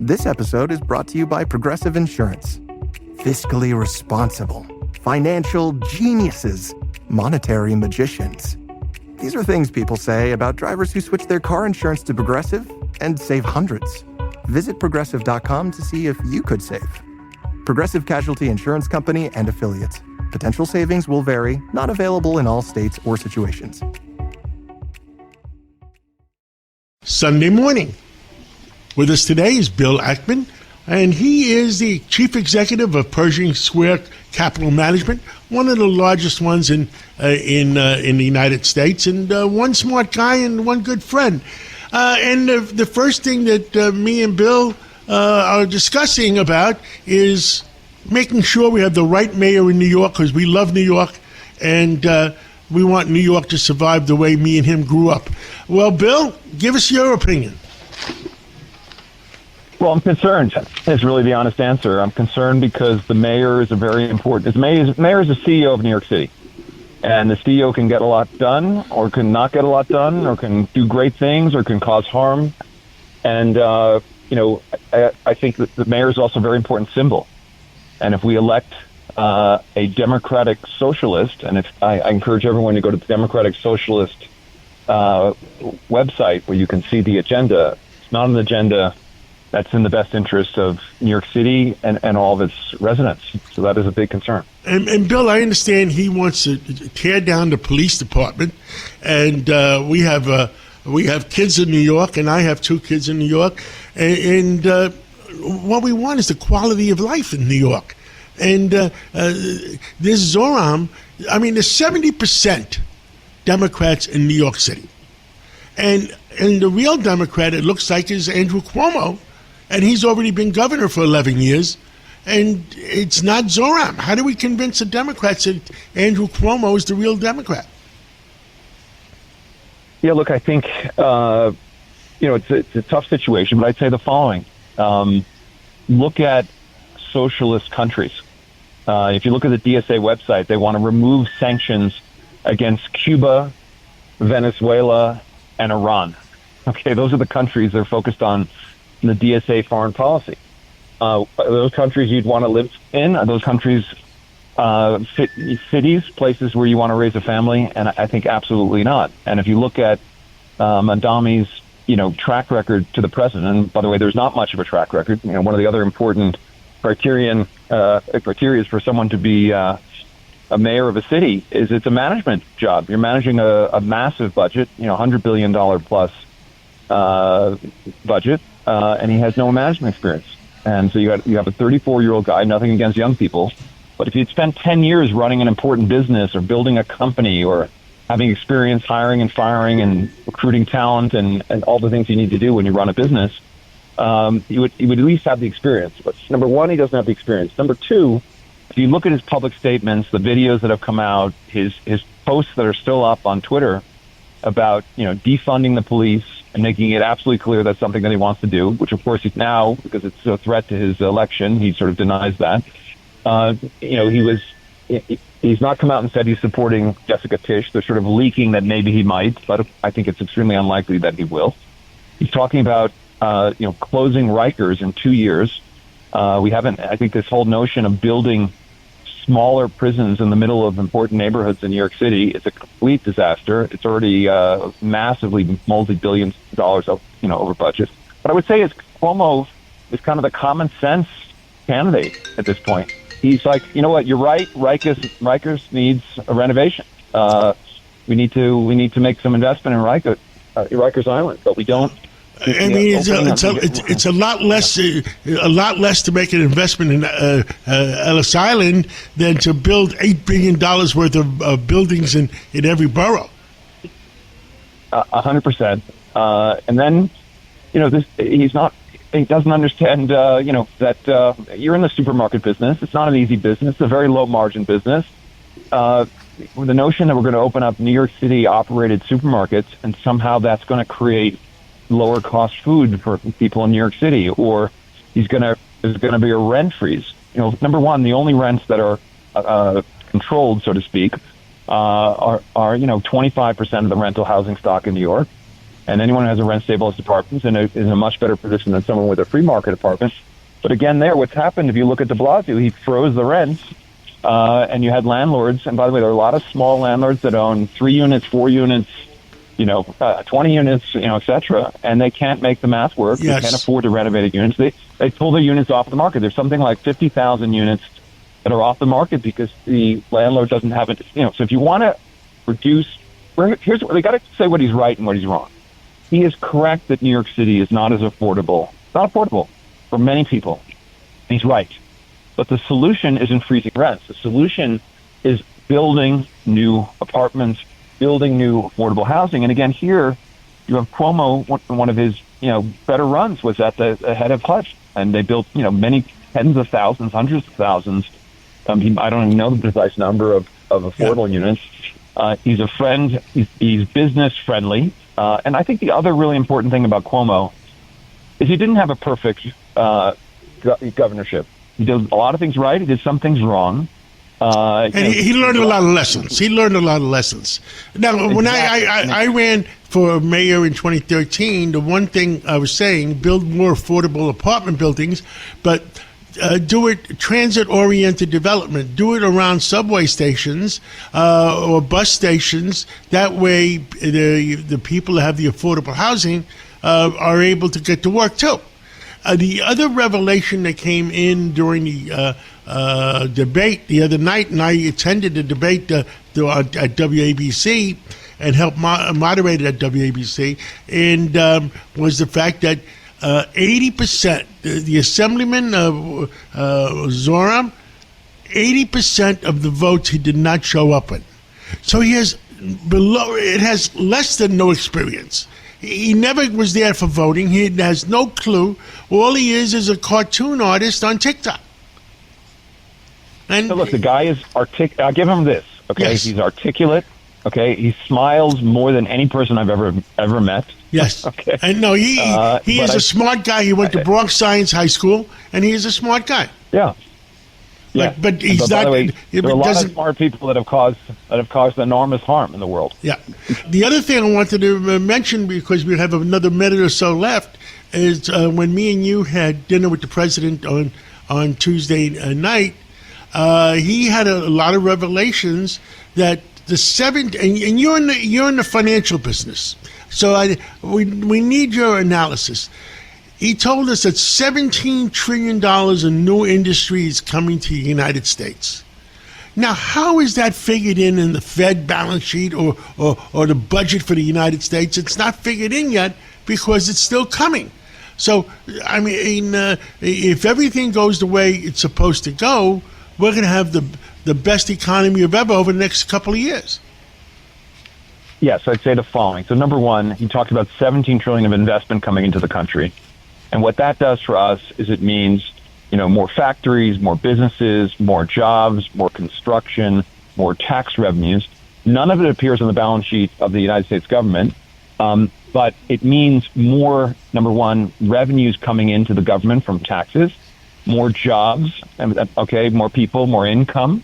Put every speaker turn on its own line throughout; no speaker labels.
This episode is brought to you by Progressive Insurance. Fiscally responsible, financial geniuses, monetary magicians. These are things people say about drivers who switch their car insurance to Progressive and save hundreds. Visit Progressive.com to see if you could save. Progressive Casualty Insurance Company and Affiliates. Potential savings will vary, not available in all states or situations.
Sunday morning. With us today is Bill Ackman, and he is the chief executive of Pershing Square Capital Management, one of the largest ones in the United States, and one smart guy and one good friend. And the first thing that me and Bill are discussing about is making sure we have the right mayor in New York, because we love New York, and we want New York to survive the way me and him grew up. Well, Bill, give us your opinion.
Well, I'm concerned is really the honest answer. I'm concerned because the mayor is a very important. The mayor is the CEO of New York City. And the CEO can get a lot done or can not get a lot done or can do great things or can cause harm. And, I think that the mayor is also a very important symbol. And if we elect a Democratic Socialist, and if I encourage everyone to go to the Democratic Socialist website where you can see the agenda. It's not an agenda that's in the best interest of New York City and all of its residents. So that is a big concern.
And Bill, I understand he wants to tear down the police department, and we have kids in New York, and I have 2 kids in New York, and what we want is the quality of life in New York. And this Zoram, I mean, there's 70% Democrats in New York City, and the real Democrat, it looks like, is Andrew Cuomo. And he's already been governor for 11 years, and it's not Zoram. How do we convince the Democrats that Andrew Cuomo is the real Democrat?
Yeah, look, I think, it's a tough situation, but I'd say the following. Look at socialist countries. If you look at the DSA website, they want to remove sanctions against Cuba, Venezuela, and Iran. Okay, those are the countries they're focused on in the DSA foreign policy. Those countries you'd want to live in? Are those countries cities, places where you want to raise a family? And I think absolutely not. And if you look at Adami's, track record to the president, and by the way, there's not much of a track record. One of the other important criteria for someone to be a mayor of a city is it's a management job. You're managing a massive budget, $100 billion plus budget, and he has no management experience. And so you have a 34-year-old guy, nothing against young people, but if you'd spent 10 years running an important business or building a company or having experience hiring and firing and recruiting talent and all the things you need to do when you run a business, you would at least have the experience. But number one, he doesn't have the experience. Number two, if you look at his public statements, the videos that have come out, his posts that are still up on Twitter about, defunding the police and making it absolutely clear that's something that he wants to do, which of course he's now, because it's a threat to his election, he sort of denies that. He's not come out and said he's supporting Jessica Tisch. They're sort of leaking that maybe he might, but I think it's extremely unlikely that he will. He's talking about, closing Rikers in 2 years. I think this whole notion of building smaller prisons in the middle of important neighborhoods in New York City, it's a complete disaster. It's already massively multi-billions of dollars, over budget. But I would say Cuomo is kind of the common sense candidate at this point. He's like, you know what, you're right. Rikers needs a renovation. We need to make some investment in Rikers Island, but we don't.
I mean, it's a lot less to make an investment in Ellis Island than to build $8 billion worth of buildings in every borough.
100%. And then, he doesn't understand, that you're in the supermarket business. It's not an easy business. It's a very low margin business. The notion that we're going to open up New York City operated supermarkets and somehow that's going to create lower cost food for people in New York City, or there's going to be a rent freeze. Number one, the only rents that are controlled, so to speak, are 25% of the rental housing stock in New York. And anyone who has a rent stabilized apartment is in a much better position than someone with a free market apartment. But again, what's happened, if you look at de Blasio, he froze the rents, and you had landlords. And by the way, there are a lot of small landlords that own 3 units, 4 units, 20 units, et cetera, and they can't make the math work.
Yes.
They can't afford to renovate units. They pull their units off the market. There's something like 50,000 units that are off the market because the landlord doesn't have it. So if you want to reduce, here's what they got to say: what he's right and what he's wrong. He is correct that New York City is not as affordable. It's not affordable for many people. He's right, but the solution isn't freezing rents. The solution is building new apartments, building new affordable housing. And again, here you have Cuomo. One of his better runs was at the head of HUD, and they built many tens of thousands, hundreds of thousands. I don't even know the precise number of affordable units. He's a friend. He's business friendly. And I think the other really important thing about Cuomo is he didn't have a perfect governorship. He did a lot of things right. He did some things wrong.
And he learned a lot of lessons. Now, when I ran for mayor in 2013, the one thing I was saying, build more affordable apartment buildings, but do it transit-oriented development. Do it around subway stations or bus stations. That way, the people that have the affordable housing are able to get to work, too. The other revelation that came in during the debate the other night, and I attended the debate at WABC and helped moderate it at WABC, and was the fact that 80%, the Assemblyman Zoram, 80% of the votes he did not show up in. So it has less than no experience. He never was there for voting. He has no clue. All he is a cartoon artist on TikTok. And
so look, the guy is articulate. I'll give him this. Okay,
yes.
He's articulate. Okay, he smiles more than any person I've ever met.
Yes.
Okay.
And no, he is a smart guy. He went to Bronx Science High School, and he is a smart guy.
Yeah. Yeah.
But he's
but
not.
By the way, there are a lot of smart people that have caused enormous harm in the world.
Yeah. The other thing I wanted to mention, because we have another minute or so left, is when me and you had dinner with the president on Tuesday night, he had a lot of revelations that and you're in the financial business, so we need your analysis. He told us that $17 trillion in new industries coming to the United States. Now, how is that figured in the Fed balance sheet or the budget for the United States? It's not figured in yet because it's still coming. So, I mean, if everything goes the way it's supposed to go, we're going to have the best economy of ever over the next couple of years.
Yes, I'd say the following. So, number one, he talked about $17 trillion of investment coming into the country. And what that does for us is it means, more factories, more businesses, more jobs, more construction, more tax revenues. None of it appears on the balance sheet of the United States government, but it means more, number one, revenues coming into the government from taxes, more jobs, more people, more income,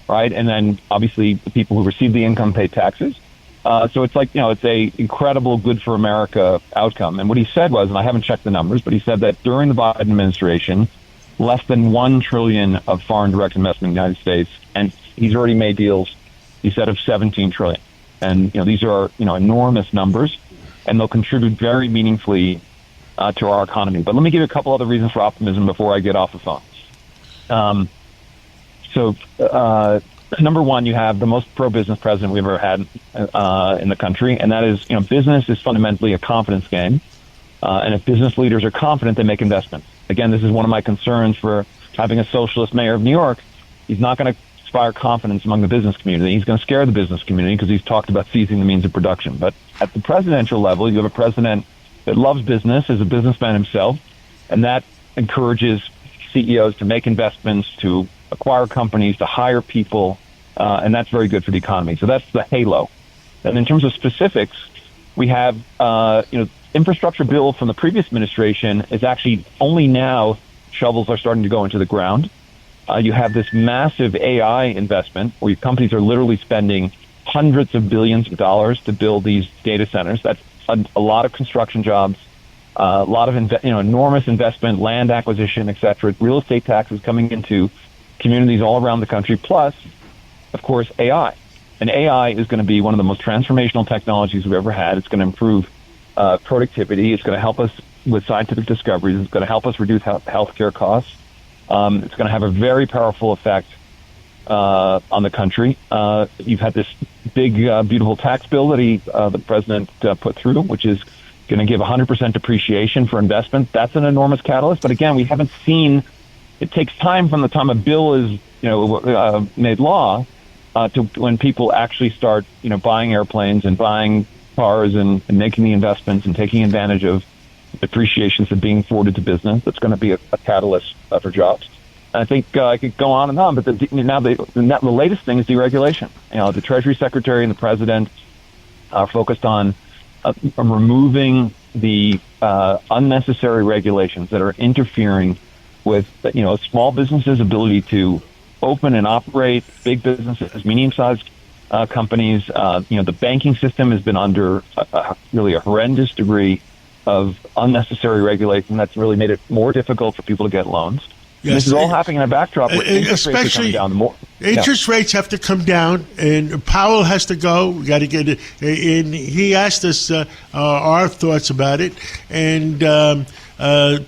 right? And then obviously the people who receive the income pay taxes. So it's like, it's a incredible good for America outcome. And what he said was, and I haven't checked the numbers, but he said that during the Biden administration, less than $1 trillion of foreign direct investment in the United States, and he's already made deals, he said, of $17 trillion. And, these are, enormous numbers, and they'll contribute very meaningfully to our economy. But let me give you a couple other reasons for optimism before I get off the phone. Number one, you have the most pro-business president we've ever had in the country, and that is, business is fundamentally a confidence game. And if business leaders are confident, they make investments. Again, this is one of my concerns for having a socialist mayor of New York. He's not going to inspire confidence among the business community. He's going to scare the business community because he's talked about seizing the means of production. But at the presidential level, you have a president that loves business, is a businessman himself, and that encourages CEOs to make investments, to acquire companies, to hire people, and that's very good for the economy. So that's the halo. And in terms of specifics, we have, infrastructure bill from the previous administration is actually only now shovels are starting to go into the ground. You have this massive AI investment where companies are literally spending hundreds of billions of dollars to build these data centers. That's a lot of construction jobs, a lot of enormous investment, land acquisition, et cetera, real estate taxes coming into communities all around the country, plus, of course, AI. And AI is going to be one of the most transformational technologies we've ever had. It's going to improve productivity. It's going to help us with scientific discoveries. It's going to help us reduce healthcare costs. It's going to have a very powerful effect on the country. You've had this big, beautiful tax bill that the president put through, which is going to give 100% depreciation for investment. That's an enormous catalyst. But again, we haven't seen. It takes time from the time a bill is made law to when people actually start buying airplanes and buying cars and making the investments and taking advantage of depreciations that are being afforded to business. That's going to be a catalyst for jobs. I think I could go on and on, but the latest thing is deregulation. The Treasury Secretary and the President are focused on removing the unnecessary regulations that are interfering with small businesses' ability to open and operate, big businesses, medium-sized companies. The banking system has been under really a horrendous degree of unnecessary regulation that's really made it more difficult for people to get loans. Yes. This is all happening in a backdrop where interest rates are coming down more.
Interest rates have to come down, and Powell has to go. We got to get it. And he asked us our thoughts about it. And the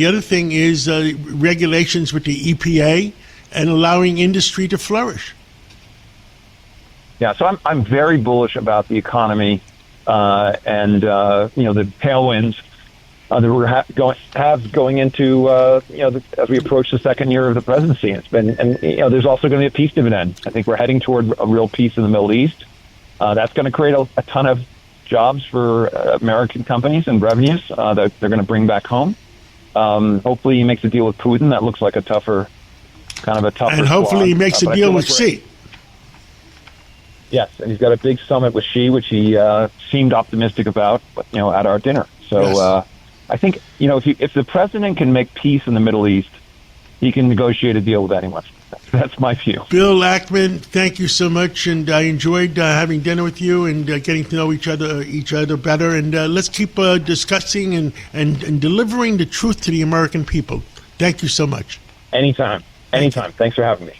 other thing is regulations with the EPA and allowing industry to flourish.
Yeah, so I'm very bullish about the economy and the tailwinds that we're going into as we approach the second year of the presidency. There's also going to be a peace dividend. I think we're heading toward a real peace in the Middle East. That's going to create a ton of jobs for American companies and revenues that they're going to bring back home. Hopefully, he makes a deal with Putin. That looks like a tougher. And
hopefully, he makes a deal with Xi.
Yes, and he's got a big summit with Xi, which he seemed optimistic about, at our dinner. So. Yes. I think, if the president can make peace in the Middle East, he can negotiate a deal with anyone. That's my view.
Bill Ackman, thank you so much, and I enjoyed having dinner with you and getting to know each other better. And let's keep discussing and delivering the truth to the American people. Thank you so much.
Anytime. Thanks for having me.